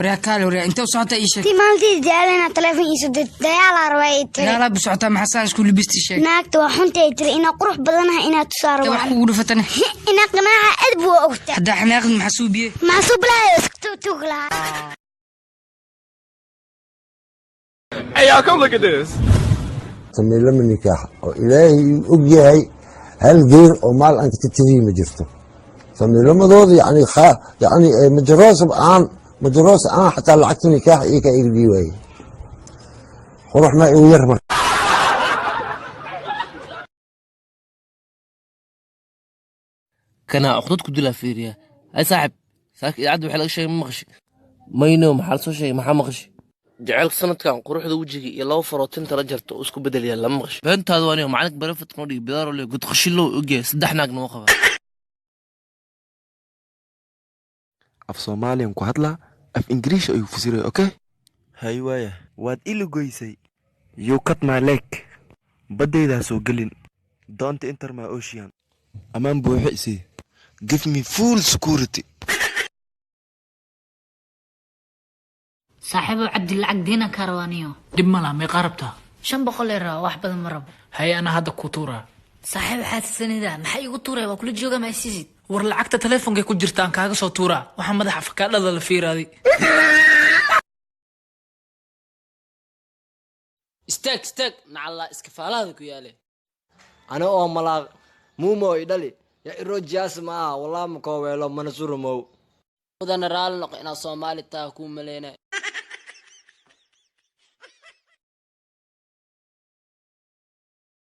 بريكال وري انت وصعت اي شيء تي مالتي ديالنا تليفون يسد ديال روايت لا بسعتها محساس كل بيستي شيء ناقت وحنتي تري انا قروح بدنها انا تصار وحقول فتنه انا قناعه ادب واخت حدا احنا ناخذ محسوبيه محسوب لا اسكتوا تغلا Hey y'all, come look at this. سمي لما النكاح إلهي أبيعي هالغير أو مال أنت تتري مجرته سمي لما ضوضي يعني يعني مدروس آن حتى لعكت النكاح إيكا إيدي وي وروح معي ويرمى كان أخذتك دولا فيريا أي صاحب ساك عاد وحلق شيء مغشي ما ينوم حالسو شيء ما مغشي جعلك سنة كان قروح ذا وجهي يلا وفروتين ترجرت واسكو بدل يلا مغشي بنت هذا وانيو معلك برفت نودي بدار ولا قلت خش له اوكي سدحنا نوقف af Soomaaliyan ku hadlaa af Ingiriis ayuu fasiray okay hay waaya waad ila goysay you cut my leg badayda soo galin don't enter my ocean amaan buuxisi give me full security صاحبه عبد العقد هنا كاروانيو دب ملا ما قربتها 500 ليره واحد بدل مرب هي انا هذا كوتورا صاحب حاسسني ذا maxay igu tuuray waa kula jooga ma siisid war lacagta telefoonka ku jirtaan kaaga soo tuura waxa madaxa fakaadada la fiiraaday استاك نعلا اسكفالاد ku yaale ana oo malaaq muumo idali ya irojaas ma wala ma ko weelo manasurumo wadana raal noq ina Soomaali taa ku maleena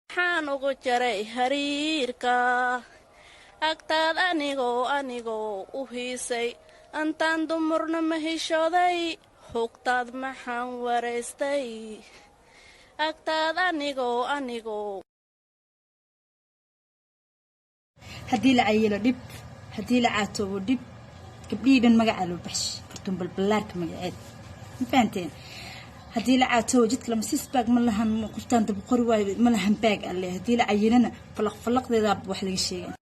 waxaan ugu jaray hariirka agtaad anigoo u hiisay antaan dumurna ma hishooday hogtaad maxaan waraystay agtaad anigoo haddii la ayilo dhib haddii la caatoobo dhib gabdhiidhan magaca loo baxsh fartuun balbalaarka magaceed ma fahanteen haddii la caatoobo jidka lama sisbaag ma lahan qoftaan dab qori waayo ma lahan baag alle haddii la ayilana falaqdeeda wax laga sheegay